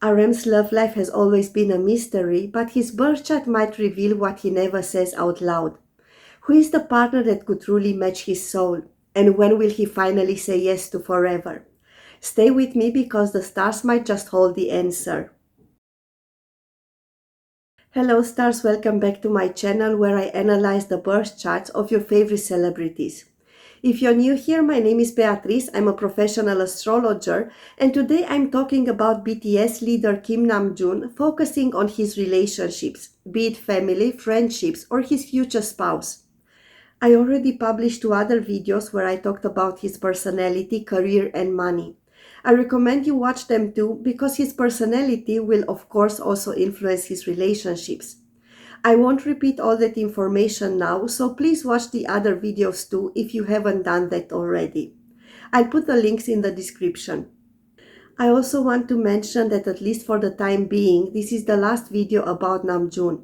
RM's love life has always been a mystery, but his birth chart might reveal what he never says out loud. Who is the partner that could truly match his soul? And when will he finally say yes to forever? Stay with me because the stars might just hold the answer. Hello stars, welcome back to my channel where I analyze the birth charts of your favorite celebrities. If you're new here, my name is Beatrice, I'm a professional astrologer, and today I'm talking about BTS leader Kim Namjoon, focusing on his relationships, be it family, friendships, or his future spouse. I already published two other videos where I talked about his personality, career, and money. I recommend you watch them too because his personality will of course also influence his relationships. I won't repeat all that information now, so please watch the other videos too if you haven't done that already. I'll put the links in the description. I also want to mention that at least for the time being, this is the last video about Namjoon.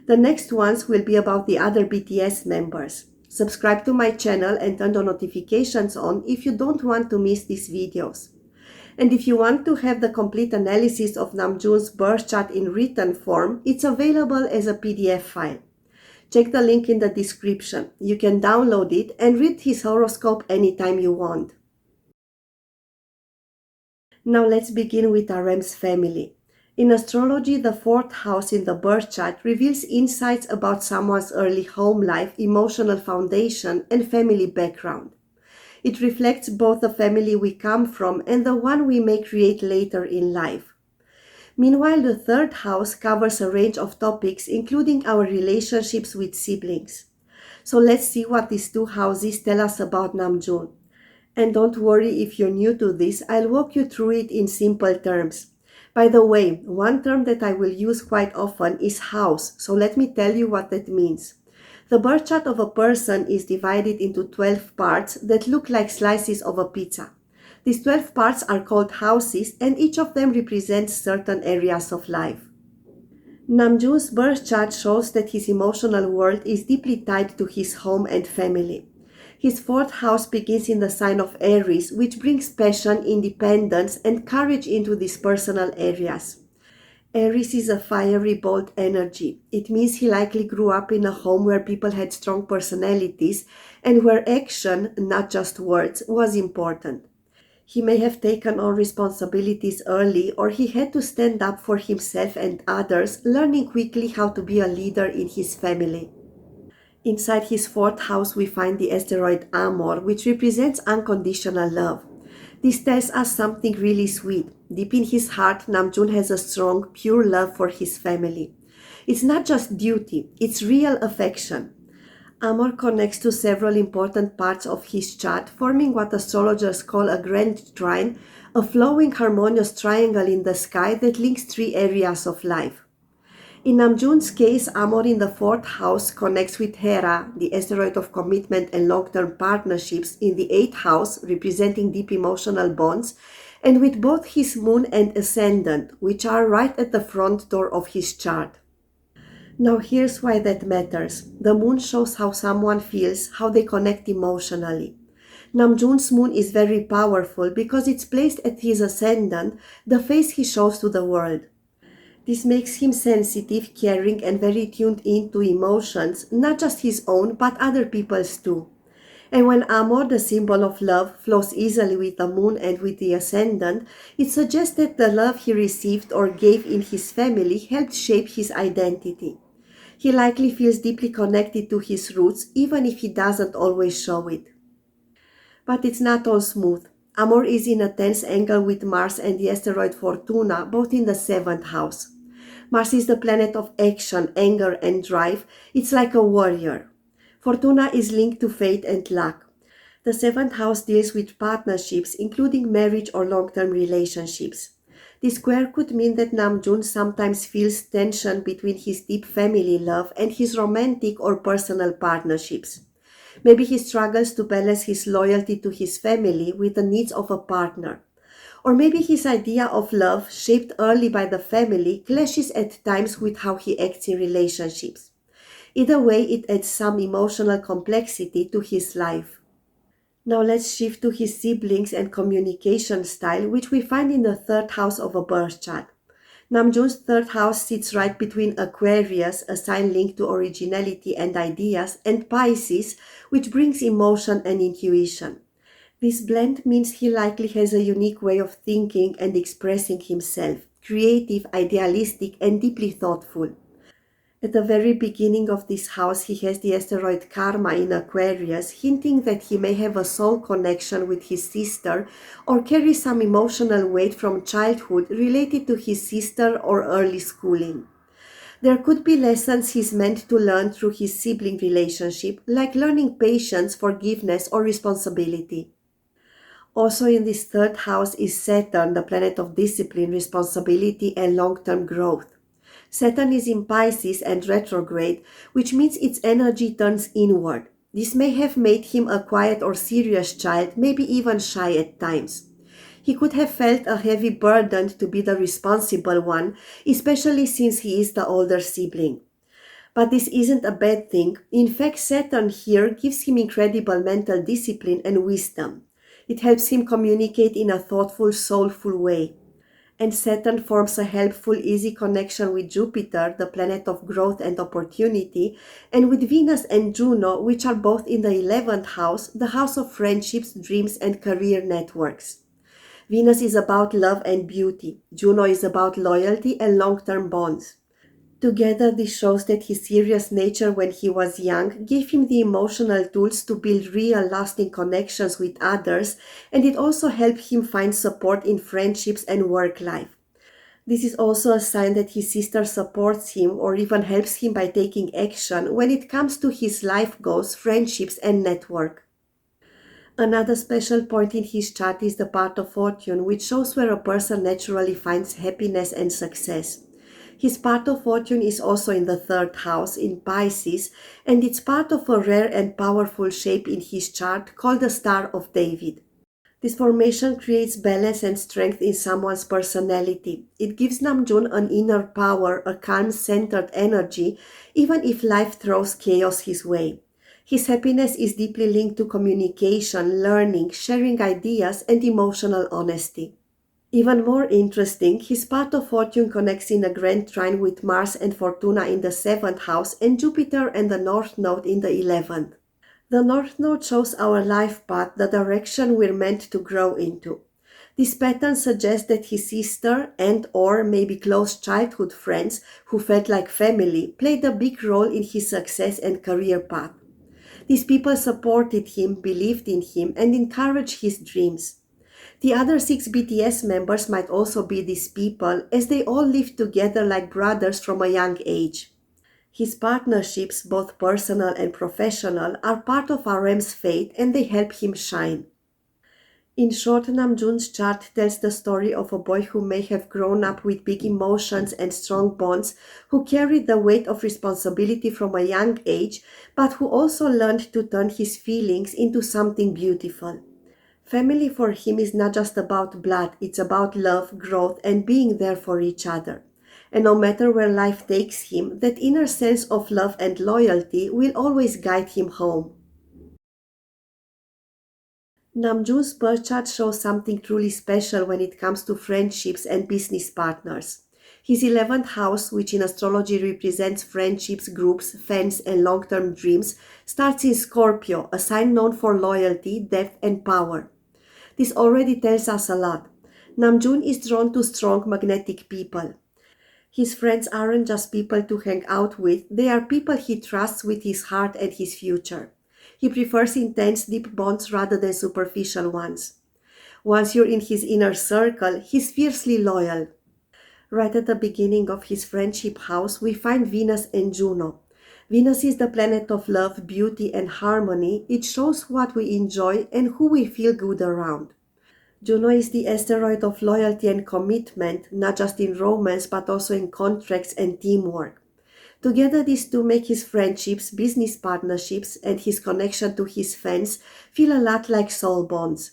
The next ones will be about the other BTS members. Subscribe to my channel and turn the notifications on if you don't want to miss these videos. And if you want to have the complete analysis of Namjoon's birth chart in written form, it's available as a PDF file. Check the link in the description. You can download it and read his horoscope anytime you want. Now let's begin with RM's family. In astrology, the fourth house in the birth chart reveals insights about someone's early home life, emotional foundation, and family background. It reflects both the family we come from and the one we may create later in life. Meanwhile, the third house covers a range of topics, including our relationships with siblings. So let's see what these two houses tell us about Namjoon. And don't worry if you're new to this, I'll walk you through it in simple terms. By the way, one term that I will use quite often is house, so let me tell you what that means. The birth chart of a person is divided into 12 parts that look like slices of a pizza. These 12 parts are called houses and each of them represents certain areas of life. Namjoon's birth chart shows that his emotional world is deeply tied to his home and family. His fourth house begins in the sign of Aries, which brings passion, independence, and courage into these personal areas. Aries is a fiery, bold energy. It means he likely grew up in a home where people had strong personalities and where action, not just words, was important. He may have taken on responsibilities early, or he had to stand up for himself and others, learning quickly how to be a leader in his family. Inside his fourth house, we find the asteroid Amor, which represents unconditional love. This tells us something really sweet. Deep in his heart, Namjoon has a strong, pure love for his family. It's not just duty, it's real affection. Amor connects to several important parts of his chart, forming what astrologers call a grand trine, a flowing harmonious triangle in the sky that links three areas of life. In Namjoon's case, Amor in the fourth house connects with Hera, the asteroid of commitment and long-term partnerships, in the eighth house, representing deep emotional bonds, and with both his moon and ascendant, which are right at the front door of his chart. Now here's why that matters. The moon shows how someone feels, how they connect emotionally. Namjoon's moon is very powerful because it's placed at his ascendant, the face he shows to the world. This makes him sensitive, caring, and very tuned into emotions, not just his own, but other people's too. And when Amor, the symbol of love, flows easily with the moon and with the ascendant, it suggests that the love he received or gave in his family helped shape his identity. He likely feels deeply connected to his roots, even if he doesn't always show it. But it's not all smooth. Amor is in a tense angle with Mars and the asteroid Fortuna, both in the seventh house. Mars is the planet of action, anger, and drive. It's like a warrior. Fortuna is linked to fate and luck. The seventh house deals with partnerships, including marriage or long-term relationships. This square could mean that Namjoon sometimes feels tension between his deep family love and his romantic or personal partnerships. Maybe he struggles to balance his loyalty to his family with the needs of a partner. Or maybe his idea of love, shaped early by the family, clashes at times with how he acts in relationships. Either way, it adds some emotional complexity to his life. Now let's shift to his siblings and communication style, which we find in the third house of a birth chart. Namjoon's third house sits right between Aquarius, a sign linked to originality and ideas, and Pisces, which brings emotion and intuition. This blend means he likely has a unique way of thinking and expressing himself, creative, idealistic, and deeply thoughtful. At the very beginning of this house, he has the asteroid Karma in Aquarius, hinting that he may have a soul connection with his sister or carry some emotional weight from childhood related to his sister or early schooling. There could be lessons he's meant to learn through his sibling relationship, like learning patience, forgiveness, or responsibility. Also, in this third house is Saturn, the planet of discipline, responsibility, and long term growth. Saturn is in Pisces and retrograde, which means its energy turns inward. This may have made him a quiet or serious child, maybe even shy at times. He could have felt a heavy burden to be the responsible one, especially since he is the older sibling. But this isn't a bad thing. In fact, Saturn here gives him incredible mental discipline and wisdom. It helps him communicate in a thoughtful, soulful way. And Saturn forms a helpful, easy connection with Jupiter, the planet of growth and opportunity, and with Venus and Juno, which are both in the 11th house, the house of friendships, dreams, and career networks. Venus is about love and beauty. Juno is about loyalty and long term bonds. Together, this shows that his serious nature when he was young gave him the emotional tools to build real, lasting connections with others, and it also helped him find support in friendships and work life. This is also a sign that his sister supports him or even helps him by taking action when it comes to his life goals, friendships, and network. Another special point in his chart is the part of fortune, which shows where a person naturally finds happiness and success. His part of fortune is also in the third house in Pisces, and it's part of a rare and powerful shape in his chart called the Star of David. This formation creates balance and strength in someone's personality. It gives Namjoon an inner power, a calm, centered energy, even if life throws chaos his way. His happiness is deeply linked to communication, learning, sharing ideas, and emotional honesty. Even more interesting, his path of fortune connects in a grand trine with Mars and Fortuna in the 7th house and Jupiter and the North Node in the 11th. The North Node shows our life path, the direction we're meant to grow into. This pattern suggests that his sister and or maybe close childhood friends who felt like family played a big role in his success and career path. These people supported him, believed in him, and encouraged his dreams. The other six BTS members might also be these people, as they all lived together like brothers from a young age. His partnerships, both personal and professional, are part of RM's fate and they help him shine. In short, Namjoon's chart tells the story of a boy who may have grown up with big emotions and strong bonds, who carried the weight of responsibility from a young age, but who also learned to turn his feelings into something beautiful. Family for him is not just about blood, it's about love, growth, and being there for each other. And no matter where life takes him, that inner sense of love and loyalty will always guide him home. Namjoon's birth chart shows something truly special when it comes to friendships and business partners. His 11th house, which in astrology represents friendships, groups, fans, and long term dreams, starts in Scorpio, a sign known for loyalty, depth, and power. This already tells us a lot. Namjoon is drawn to strong magnetic people. His friends aren't just people to hang out with, they are people he trusts with his heart and his future. He prefers intense, deep bonds rather than superficial ones. Once you're in his inner circle, he's fiercely loyal. Right at the beginning of his friendship house, we find Venus and Juno. Venus is the planet of love, beauty, and harmony. It shows what we enjoy and who we feel good around. Juno is the asteroid of loyalty and commitment, not just in romance but also in contracts and teamwork. Together, these two make his friendships, business partnerships, and his connection to his fans feel a lot like soul bonds.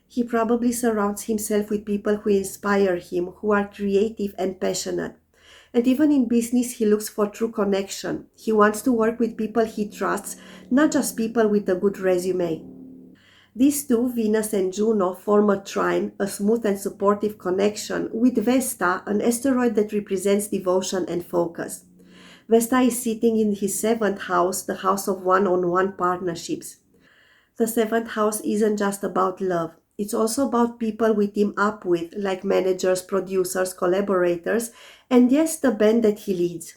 He probably surrounds himself with people who inspire him, who are creative and passionate. And even in business, he looks for true connection. He wants to work with people he trusts, not just people with a good resume. These two, Venus and Juno, form a trine, a smooth and supportive connection, with Vesta, an asteroid that represents devotion and focus. Vesta is sitting in his seventh house, the house of one on one partnerships. The seventh house isn't just about love, it's also about people we team up with, like managers, producers, collaborators, and yes, the band that he leads.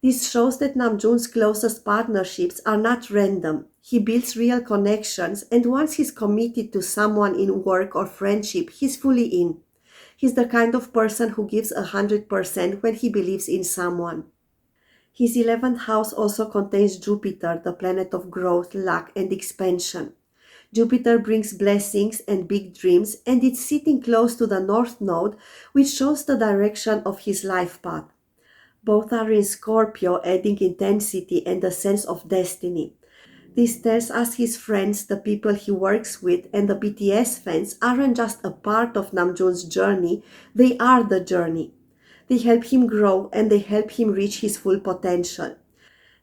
This shows that Namjoon's closest partnerships are not random. He builds real connections, and once he's committed to someone in work or friendship, he's fully in. He's the kind of person who gives 100% when he believes in someone. His 11th house also contains Jupiter, the planet of growth, luck, and expansion. Jupiter brings blessings and big dreams, and it's sitting close to the North Node, which shows the direction of his life path. Both are in Scorpio, adding intensity and a sense of destiny. This tells us his friends, the people he works with, and the BTS fans aren't just a part of Namjoon's journey, they are the journey. They help him grow and they help him reach his full potential.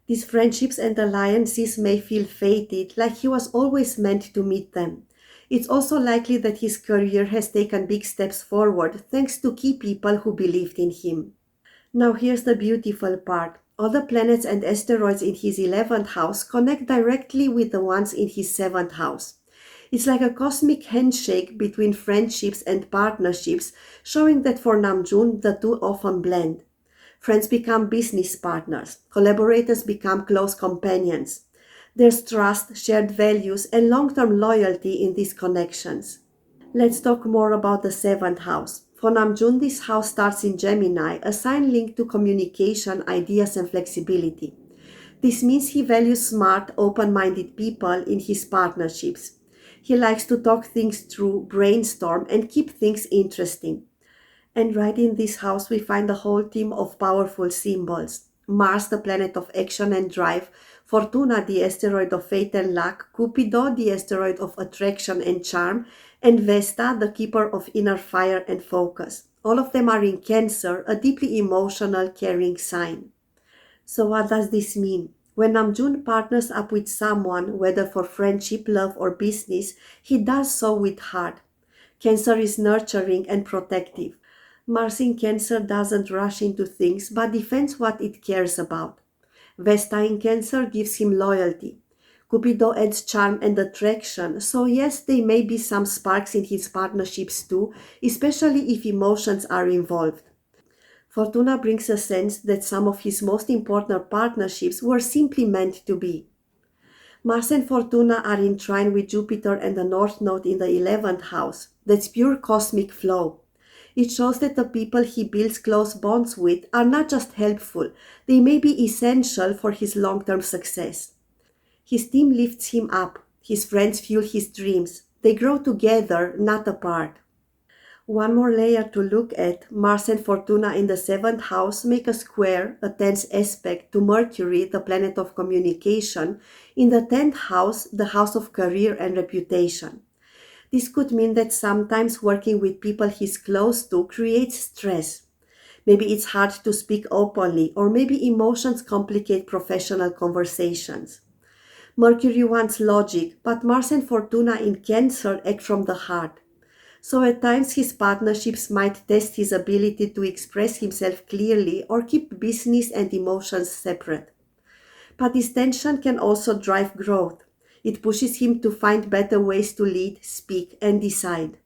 These friendships and alliances may feel fated, like he was always meant to meet them. It's also likely that his career has taken big steps forward thanks to key people who believed in him. Now here's the beautiful part. All the planets and asteroids in his 11th house connect directly with the ones in his 7th house. It's like a cosmic handshake between friendships and partnerships, showing that for Namjoon, the two often blend. Friends become business partners, collaborators become close companions. There's trust, shared values, and long-term loyalty in these connections. Let's talk more about the seventh house. For Namjoon, this house starts in Gemini, a sign linked to communication, ideas, and flexibility. This means he values smart, open-minded people in his partnerships. He likes to talk things through, brainstorm, and keep things interesting. And right in this house, we find a whole team of powerful symbols. Mars, the planet of action and drive, Fortuna, the asteroid of fate and luck, Cupido, the asteroid of attraction and charm, and Vesta, the keeper of inner fire and focus. All of them are in Cancer, a deeply emotional, caring sign. So what does this mean? When Namjoon partners up with someone, whether for friendship, love, or business, he does so with heart. Cancer is nurturing and protective. Mars in Cancer doesn't rush into things but defends what it cares about. Vesta in Cancer gives him loyalty. Cupido adds charm and attraction, so yes, there may be some sparks in his partnerships too, especially if emotions are involved. Fortuna brings a sense that some of his most important partnerships were simply meant to be. Mars and Fortuna are in trine with Jupiter and the North Node in the 11th house. That's pure cosmic flow. It shows that the people he builds close bonds with are not just helpful, they may be essential for his long-term success. His team lifts him up. His friends fuel his dreams. They grow together, not apart. One more layer to look at, Mars and Fortuna in the 7th house make a square, a tense aspect to Mercury, the planet of communication, in the 10th house, the house of career and reputation. This could mean that sometimes working with people he's close to creates stress. Maybe it's hard to speak openly, or maybe emotions complicate professional conversations. Mercury wants logic, but Mars and Fortuna in Cancer act from the heart. So at times his partnerships might test his ability to express himself clearly or keep business and emotions separate. But this tension can also drive growth. It pushes him to find better ways to lead, speak, and decide.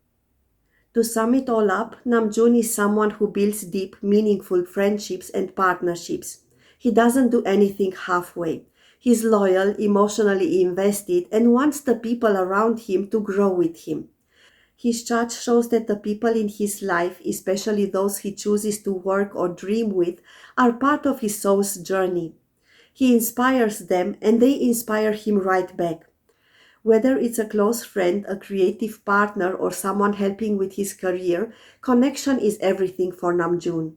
To sum it all up, Namjoon is someone who builds deep, meaningful friendships and partnerships. He doesn't do anything halfway. He's loyal, emotionally invested, and wants the people around him to grow with him. His chart shows that the people in his life, especially those he chooses to work or dream with, are part of his soul's journey. He inspires them and they inspire him right back. Whether it's a close friend, a creative partner, or someone helping with his career, connection is everything for Namjoon.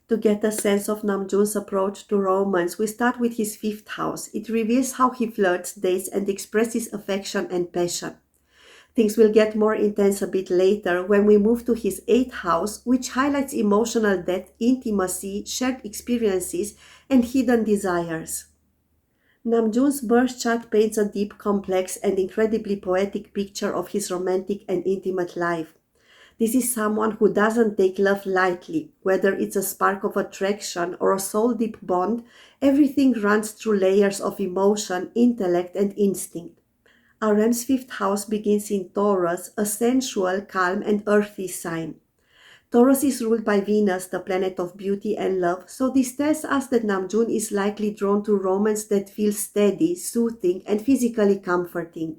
To get a sense of Namjoon's approach to romance, we start with his 5th house. It reveals how he flirts, dates, and expresses affection and passion. Things will get more intense a bit later when we move to his 8th house, which highlights emotional depth, intimacy, shared experiences, and hidden desires. Namjoon's birth chart paints a deep, complex, and incredibly poetic picture of his romantic and intimate life. This is someone who doesn't take love lightly, whether it's a spark of attraction or a soul deep bond, everything runs through layers of emotion, intellect, and instinct. RM's fifth house begins in Taurus, a sensual, calm, and earthy sign. Taurus is ruled by Venus, the planet of beauty and love, so this tells us that Namjoon is likely drawn to romance that feels steady, soothing, and physically comforting.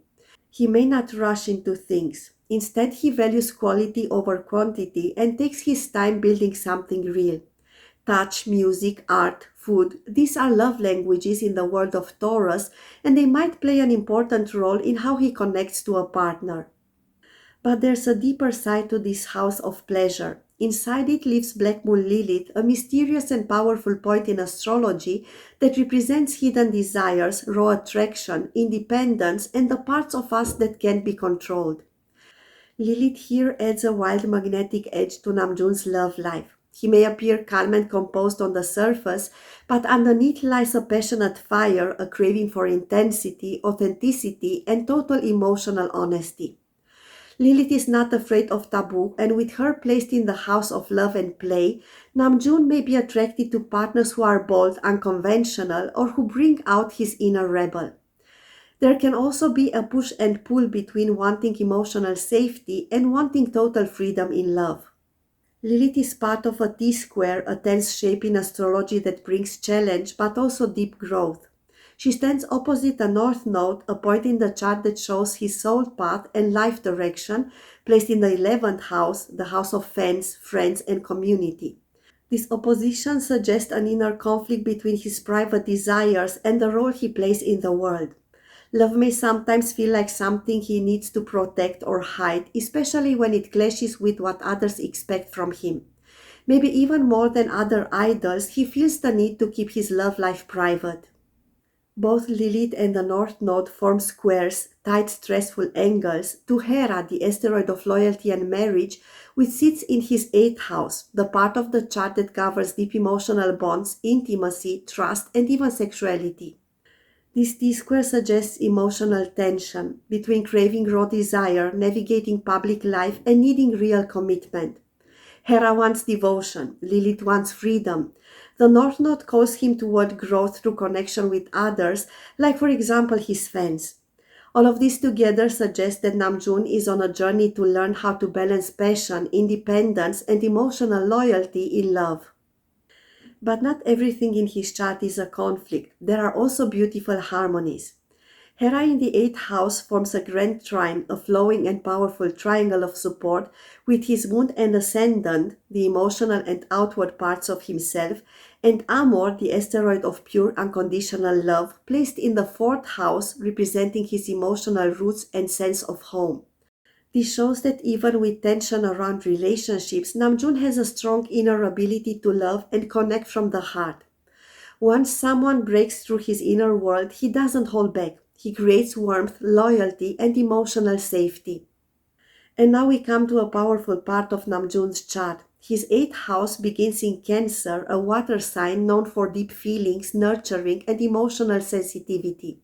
He may not rush into things. Instead, he values quality over quantity and takes his time building something real. Touch, music, art, food, these are love languages in the world of Taurus, and they might play an important role in how he connects to a partner. But there's a deeper side to this house of pleasure. Inside it lives Black Moon Lilith, a mysterious and powerful point in astrology that represents hidden desires, raw attraction, independence, and the parts of us that can't be controlled. Lilith here adds a wild magnetic edge to Namjoon's love life. He may appear calm and composed on the surface, but underneath lies a passionate fire, a craving for intensity, authenticity, and total emotional honesty. Lilith is not afraid of taboo, and with her placed in the house of love and play, Namjoon may be attracted to partners who are bold, unconventional, or who bring out his inner rebel. There can also be a push and pull between wanting emotional safety and wanting total freedom in love. Lilith is part of a T-square, a tense shape in astrology that brings challenge but also deep growth. She stands opposite the North Node, a point in the chart that shows his soul path and life direction, placed in the 11th house, the house of fans, friends, and community. This opposition suggests an inner conflict between his private desires and the role he plays in the world. Love may sometimes feel like something he needs to protect or hide, especially when it clashes with what others expect from him. Maybe even more than other idols, he feels the need to keep his love life private. Both Lilith and the North Node form squares, tight stressful angles, to Hera, the asteroid of loyalty and marriage, which sits in his 8th house, the part of the chart that covers deep emotional bonds, intimacy, trust, and even sexuality. This T-square suggests emotional tension between craving raw desire, navigating public life, and needing real commitment. Hera wants devotion, Lilith wants freedom. The North Node calls him toward growth through connection with others, like for example his fans. All of this together suggests that Namjoon is on a journey to learn how to balance passion, independence, and emotional loyalty in love. But not everything in his chart is a conflict. There are also beautiful harmonies. Hera in the 8th house forms a grand trine, a flowing and powerful triangle of support with his moon and ascendant, the emotional and outward parts of himself, and Amor, the asteroid of pure unconditional love, placed in the 4th house representing his emotional roots and sense of home. This shows that even with tension around relationships, Namjoon has a strong inner ability to love and connect from the heart. Once someone breaks through his inner world, he doesn't hold back. He creates warmth, loyalty, and emotional safety. And now we come to a powerful part of Namjoon's chart. His 8th house begins in Cancer, a water sign known for deep feelings, nurturing, and emotional sensitivity.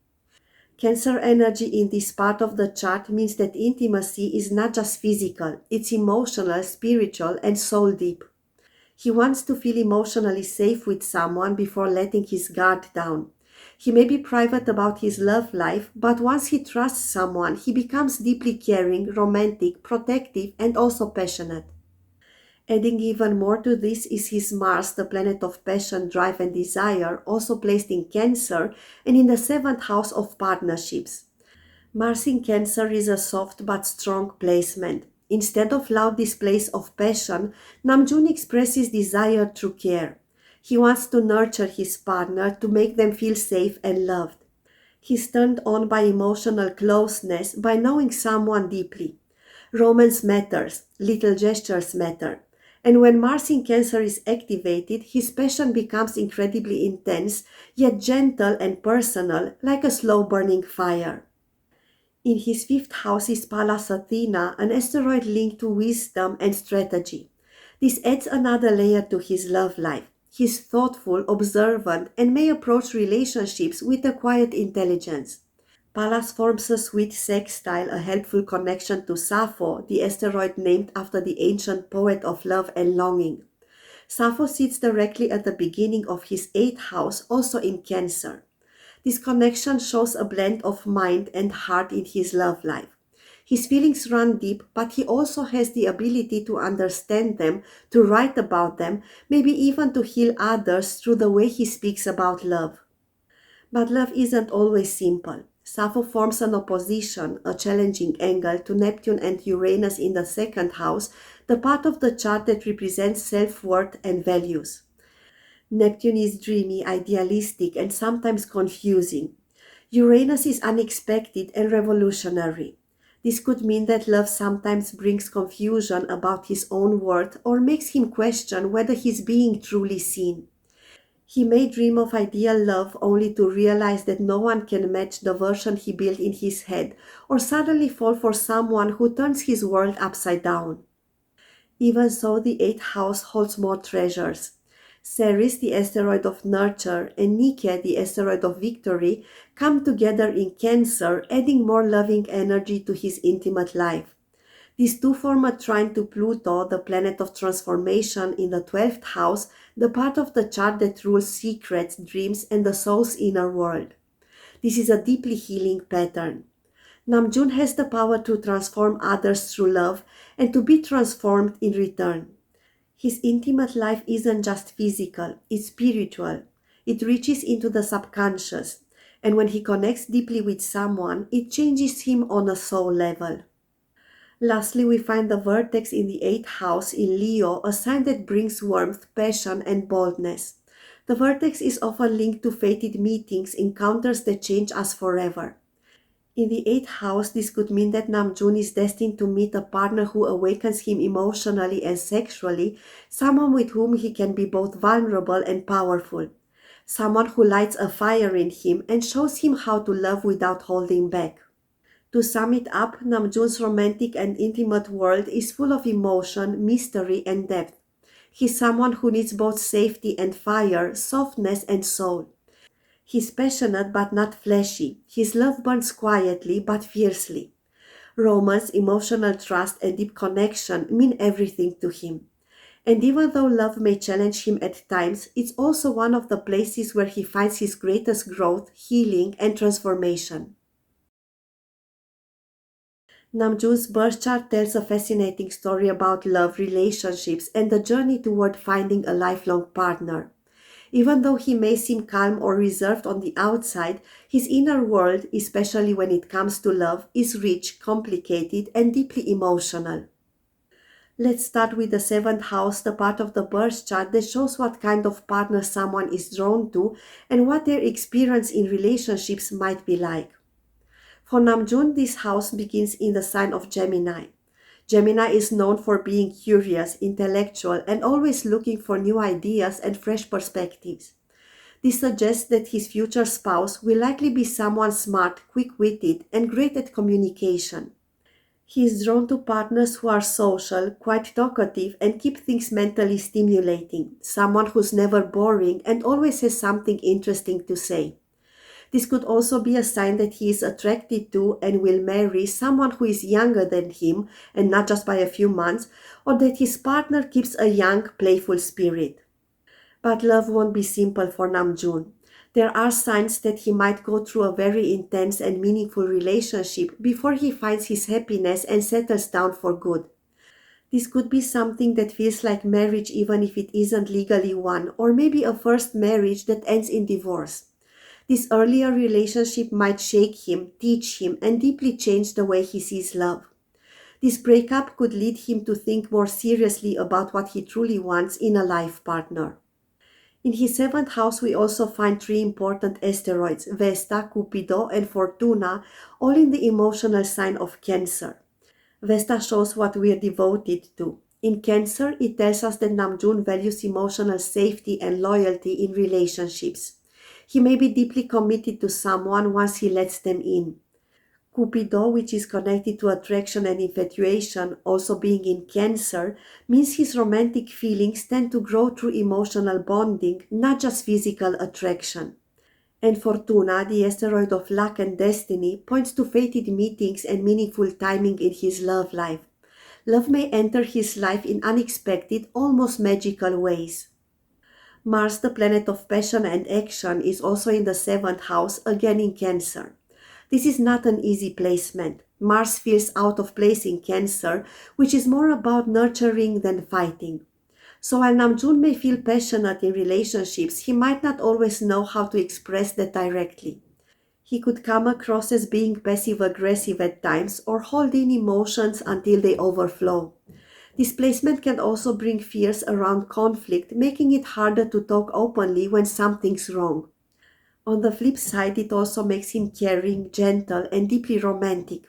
Cancer energy in this part of the chart means that intimacy is not just physical, it's emotional, spiritual, and soul deep. He wants to feel emotionally safe with someone before letting his guard down. He may be private about his love life, but once he trusts someone, he becomes deeply caring, romantic, protective, and also passionate. Adding even more to this is his Mars, the planet of passion, drive, and desire, also placed in Cancer and in the 7th house of partnerships. Mars in Cancer is a soft but strong placement. Instead of loud displays of passion, Namjoon expresses desire through care. He wants to nurture his partner to make them feel safe and loved. He's turned on by emotional closeness, by knowing someone deeply. Romance matters, little gestures matter. And when Mars in Cancer is activated, his passion becomes incredibly intense, yet gentle and personal, like a slow burning fire. In his 5th house is Pallas Athena, an asteroid linked to wisdom and strategy. This adds another layer to his love life. He's thoughtful, observant, and may approach relationships with a quiet intelligence. Pallas forms a sweet sextile, a helpful connection to Sappho, the asteroid named after the ancient poet of love and longing. Sappho sits directly at the beginning of his eighth house, also in Cancer. This connection shows a blend of mind and heart in his love life. His feelings run deep, but he also has the ability to understand them, to write about them, maybe even to heal others through the way he speaks about love. But love isn't always simple. Sappho forms an opposition, a challenging angle to Neptune and Uranus in the second house, the part of the chart that represents self worth and values. Neptune is dreamy, idealistic, and sometimes confusing. Uranus is unexpected and revolutionary. This could mean that love sometimes brings confusion about his own worth or makes him question whether he's being truly seen. He may dream of ideal love only to realize that no one can match the version he built in his head, or suddenly fall for someone who turns his world upside down. Even so, the eighth house holds more treasures. Ceres, the asteroid of nurture, and Nike, the asteroid of victory, come together in Cancer, adding more loving energy to his intimate life. These two form a trine to Pluto, the planet of transformation in the 12th house, the part of the chart that rules secrets, dreams, and the soul's inner world. This is a deeply healing pattern. Namjoon has the power to transform others through love and to be transformed in return. His intimate life isn't just physical, it's spiritual. It reaches into the subconscious, and when he connects deeply with someone, it changes him on a soul level. Lastly, we find the vertex in the eighth house in Leo, a sign that brings warmth, passion, and boldness. The vertex is often linked to fated meetings, encounters that change us forever. In the eighth house, this could mean that Namjoon is destined to meet a partner who awakens him emotionally and sexually, someone with whom he can be both vulnerable and powerful, someone who lights a fire in him and shows him how to love without holding back. To sum it up, Namjoon's romantic and intimate world is full of emotion, mystery, and depth. He's someone who needs both safety and fire, softness and soul. He's passionate but not flashy. His love burns quietly but fiercely. Romance, emotional trust, and deep connection mean everything to him. And even though love may challenge him at times, it's also one of the places where he finds his greatest growth, healing, and transformation. Namjoon's birth chart tells a fascinating story about love, relationships, and the journey toward finding a lifelong partner. Even though he may seem calm or reserved on the outside, his inner world, especially when it comes to love, is rich, complicated, and deeply emotional. Let's start with the seventh house, the part of the birth chart that shows what kind of partner someone is drawn to and what their experience in relationships might be like. For Namjoon, this house begins in the sign of Gemini. Gemini is known for being curious, intellectual, and always looking for new ideas and fresh perspectives. This suggests that his future spouse will likely be someone smart, quick-witted, and great at communication. He is drawn to partners who are social, quite talkative, and keep things mentally stimulating, someone who's never boring and always has something interesting to say. This could also be a sign that he is attracted to and will marry someone who is younger than him and not just by a few months, or that his partner keeps a young, playful spirit. But love won't be simple for Namjoon. There are signs that he might go through a very intense and meaningful relationship before he finds his happiness and settles down for good. This could be something that feels like marriage even if it isn't legally one, or maybe a first marriage that ends in divorce. This earlier relationship might shake him, teach him, and deeply change the way he sees love. This breakup could lead him to think more seriously about what he truly wants in a life partner. In his seventh house, we also find three important asteroids, Vesta, Cupido, and Fortuna, all in the emotional sign of Cancer. Vesta shows what we are devoted to. In Cancer, it tells us that Namjoon values emotional safety and loyalty in relationships. He may be deeply committed to someone once he lets them in. Cupido, which is connected to attraction and infatuation, also being in Cancer, means his romantic feelings tend to grow through emotional bonding, not just physical attraction. And Fortuna, the asteroid of luck and destiny, points to fated meetings and meaningful timing in his love life. Love may enter his life in unexpected, almost magical ways. Mars, the planet of passion and action, is also in the seventh house, again in Cancer. This is not an easy placement. Mars feels out of place in Cancer, which is more about nurturing than fighting. So while Namjoon may feel passionate in relationships, he might not always know how to express that directly. He could come across as being passive aggressive at times or hold in emotions until they overflow. Displacement can also bring fears around conflict, making it harder to talk openly when something's wrong. On the flip side, it also makes him caring, gentle, and deeply romantic.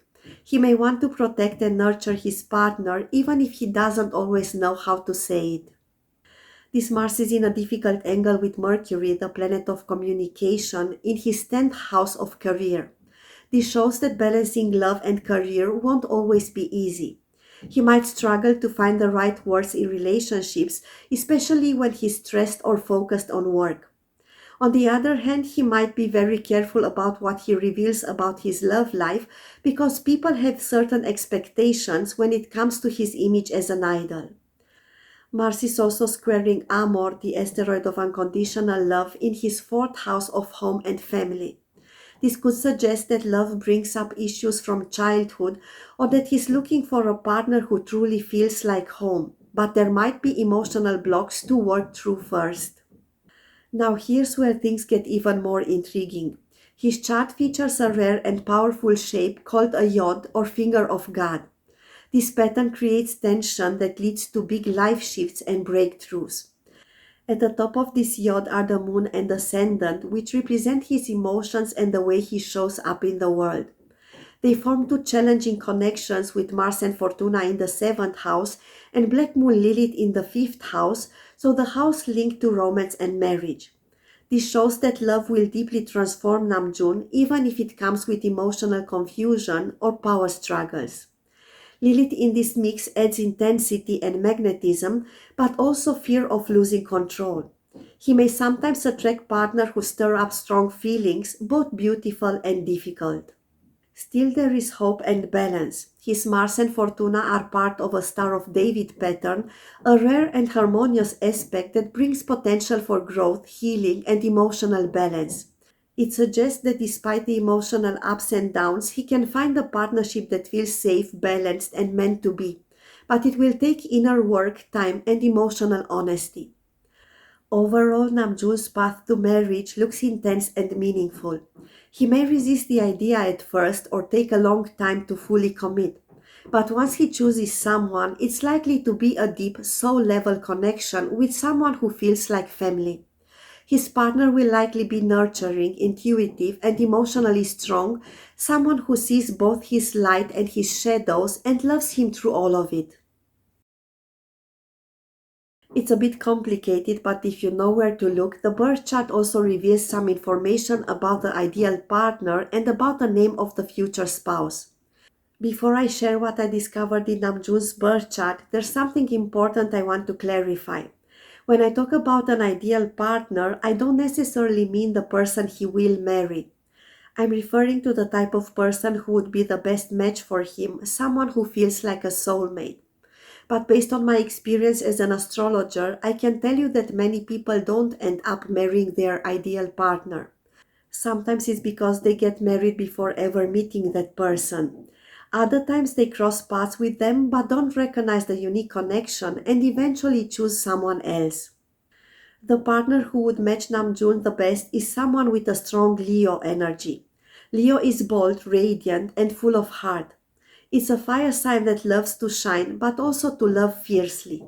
He may want to protect and nurture his partner even if he doesn't always know how to say it. This Mars is in a difficult angle with Mercury, the planet of communication, in his 10th house of career. This shows that balancing love and career won't always be easy. He might struggle to find the right words in relationships, especially when he's stressed or focused on work. On the other hand, he might be very careful about what he reveals about his love life because people have certain expectations when it comes to his image as an idol. Mars is also squaring Amor, the asteroid of unconditional love, in his fourth house of home and family. This could suggest that love brings up issues from childhood or that he's looking for a partner who truly feels like home, but there might be emotional blocks to work through first. Now here's where things get even more intriguing. His chart features a rare and powerful shape called a yod or finger of God. This pattern creates tension that leads to big life shifts and breakthroughs. At the top of this yod are the moon and ascendant, which represent his emotions and the way he shows up in the world. They form two challenging connections with Mars and Fortuna in the seventh house and Black Moon Lilith in the fifth house, so the house linked to romance and marriage. This shows that love will deeply transform Namjoon even if it comes with emotional confusion or power struggles. Lilith in this mix adds intensity and magnetism, but also fear of losing control. He may sometimes attract partners who stir up strong feelings, both beautiful and difficult. Still, there is hope and balance. His Mars and Fortuna are part of a Star of David pattern, a rare and harmonious aspect that brings potential for growth, healing, and emotional balance. It suggests that despite the emotional ups and downs, he can find a partnership that feels safe, balanced, and meant to be. But it will take inner work, time, and emotional honesty. Overall, Namjoon's path to marriage looks intense and meaningful. He may resist the idea at first or take a long time to fully commit. But once he chooses someone, it's likely to be a deep, soul-level connection with someone who feels like family. His partner will likely be nurturing, intuitive, and emotionally strong, someone who sees both his light and his shadows and loves him through all of it. It's a bit complicated, but if you know where to look, the birth chart also reveals some information about the ideal partner and about the name of the future spouse. Before I share what I discovered in Namjoon's birth chart, there's something important I want to clarify. When I talk about an ideal partner, I don't necessarily mean the person he will marry. I'm referring to the type of person who would be the best match for him, someone who feels like a soulmate. But based on my experience as an astrologer, I can tell you that many people don't end up marrying their ideal partner. Sometimes it's because they get married before ever meeting that person. Other times they cross paths with them but don't recognize the unique connection and eventually choose someone else. The partner who would match Namjoon the best is someone with a strong Leo energy. Leo is bold, radiant, and full of heart. It's a fire sign that loves to shine but also to love fiercely.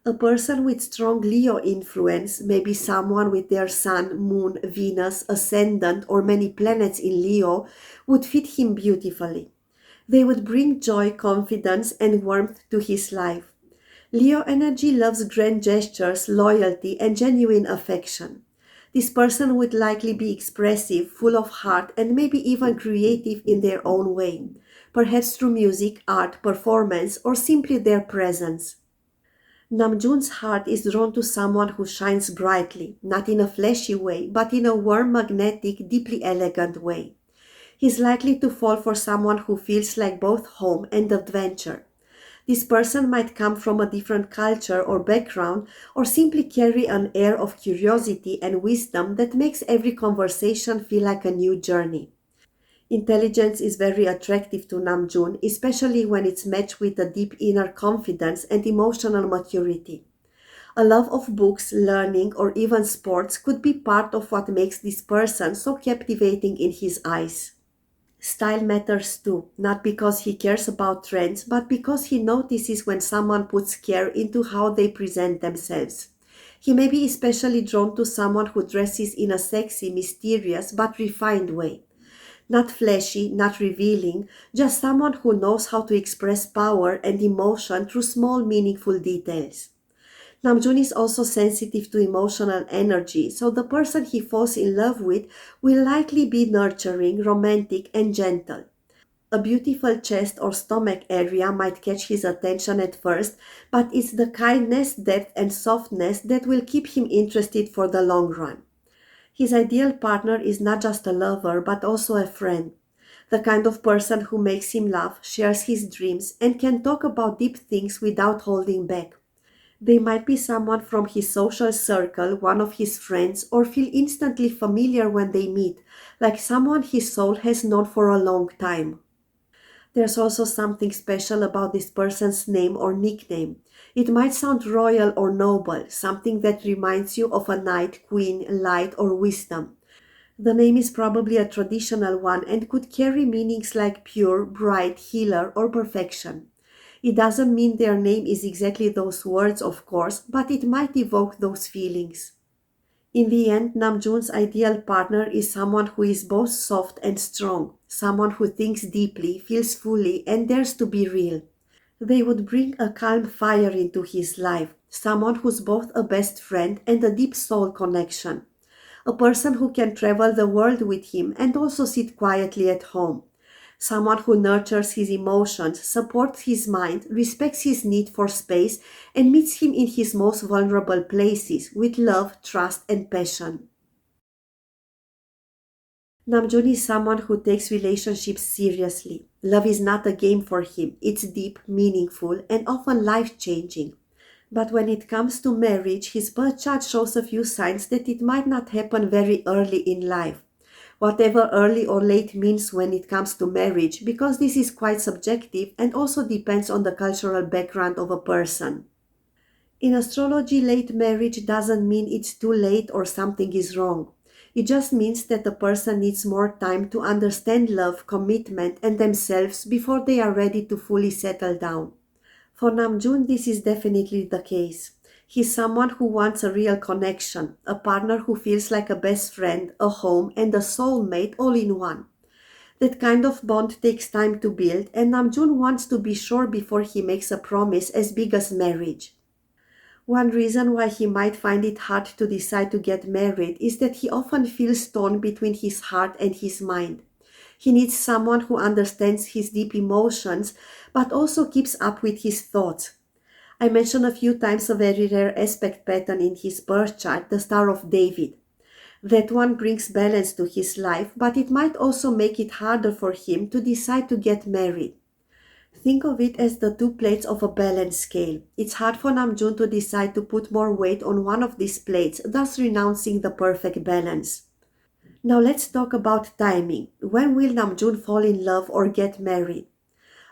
A person with strong Leo influence may be someone with their Sun, Moon, Venus, Ascendant, or many planets in Leo would fit him beautifully. They would bring joy, confidence, and warmth to his life. Leo energy loves grand gestures, loyalty, and genuine affection. This person would likely be expressive, full of heart, and maybe even creative in their own way, perhaps through music, art, performance, or simply their presence. Namjoon's heart is drawn to someone who shines brightly, not in a flashy way, but in a warm, magnetic, deeply elegant way. He's likely to fall for someone who feels like both home and adventure. This person might come from a different culture or background, or simply carry an air of curiosity and wisdom that makes every conversation feel like a new journey. Intelligence is very attractive to Namjoon, especially when it's matched with a deep inner confidence and emotional maturity. A love of books, learning, or even sports could be part of what makes this person so captivating in his eyes. Style matters too, not because he cares about trends, but because he notices when someone puts care into how they present themselves. He may be especially drawn to someone who dresses in a sexy, mysterious, but refined way. Not flashy, not revealing, just someone who knows how to express power and emotion through small, meaningful details. Namjoon is also sensitive to emotional energy, so the person he falls in love with will likely be nurturing, romantic, and gentle. A beautiful chest or stomach area might catch his attention at first, but it's the kindness, depth, and softness that will keep him interested for the long run. His ideal partner is not just a lover, but also a friend. The kind of person who makes him laugh, shares his dreams, and can talk about deep things without holding back. They might be someone from his social circle, one of his friends, or feel instantly familiar when they meet, like someone his soul has known for a long time. There's also something special about this person's name or nickname. It might sound royal or noble, something that reminds you of a knight, queen, light, or wisdom. The name is probably a traditional one and could carry meanings like pure, bright, healer, or perfection. It doesn't mean their name is exactly those words, of course, but it might evoke those feelings. In the end, Namjoon's ideal partner is someone who is both soft and strong, someone who thinks deeply, feels fully, and dares to be real. They would bring a calm fire into his life, someone who's both a best friend and a deep soul connection. A person who can travel the world with him and also sit quietly at home. Someone who nurtures his emotions, supports his mind, respects his need for space, and meets him in his most vulnerable places with love, trust, and passion. Namjoon is someone who takes relationships seriously. Love is not a game for him, it's deep, meaningful, and often life changing. But when it comes to marriage, his birth chart shows a few signs that it might not happen very early in life. Whatever early or late means when it comes to marriage, because this is quite subjective and also depends on the cultural background of a person. In astrology, late marriage doesn't mean it's too late or something is wrong. It just means that the person needs more time to understand love, commitment, and themselves before they are ready to fully settle down. For Namjoon, this is definitely the case. He's someone who wants a real connection, a partner who feels like a best friend, a home, and a soulmate all in one. That kind of bond takes time to build, and Namjoon wants to be sure before he makes a promise as big as marriage. One reason why he might find it hard to decide to get married is that he often feels torn between his heart and his mind. He needs someone who understands his deep emotions but also keeps up with his thoughts. I mentioned a few times a very rare aspect pattern in his birth chart, the Star of David. That one brings balance to his life, but it might also make it harder for him to decide to get married. Think of it as the two plates of a balance scale. It's hard for Namjoon to decide to put more weight on one of these plates, thus renouncing the perfect balance. Now let's talk about timing. When will Namjoon fall in love or get married?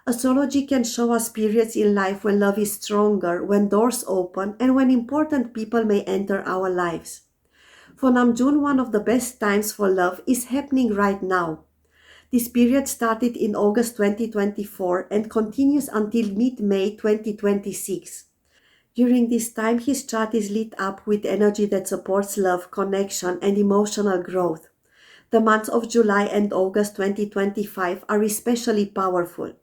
Astrology can show us periods in life when love is stronger, when doors open, and when important people may enter our lives. For Namjoon, one of the best times for love is happening right now. This period started in August 2024 and continues until mid-May 2026. During this time, his chart is lit up with energy that supports love, connection, and emotional growth. The months of July and August 2025 are especially powerful.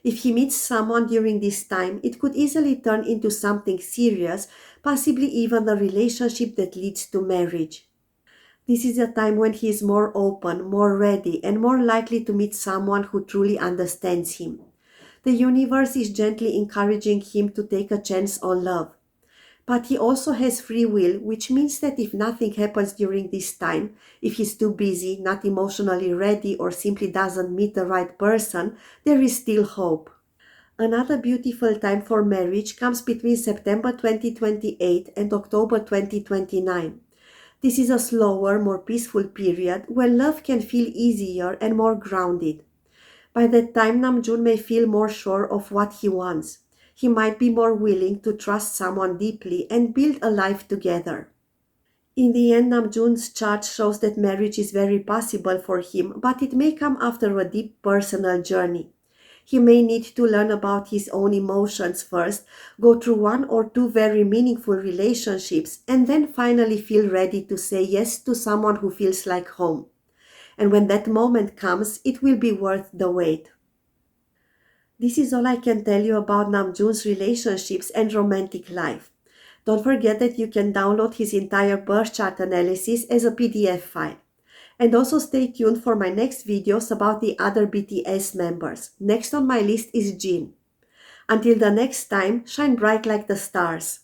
If he meets someone during this time, it could easily turn into something serious, possibly even a relationship that leads to marriage. This is a time when he is more open, more ready, and more likely to meet someone who truly understands him. The universe is gently encouraging him to take a chance on love. But he also has free will, which means that if nothing happens during this time, if he's too busy, not emotionally ready, or simply doesn't meet the right person, there is still hope. Another beautiful time for marriage comes between September 2028 and October 2029. This is a slower, more peaceful period where love can feel easier and more grounded. By that time, Namjoon may feel more sure of what he wants. He might be more willing to trust someone deeply and build a life together. In the end, Namjoon's chart shows that marriage is very possible for him, but it may come after a deep personal journey. He may need to learn about his own emotions first, go through one or two very meaningful relationships, and then finally feel ready to say yes to someone who feels like home. And when that moment comes, it will be worth the wait. This is all I can tell you about Namjoon's relationships and romantic life. Don't forget that you can download his entire birth chart analysis as a PDF file. And also stay tuned for my next videos about the other BTS members. Next on my list is Jin. Until the next time, shine bright like the stars.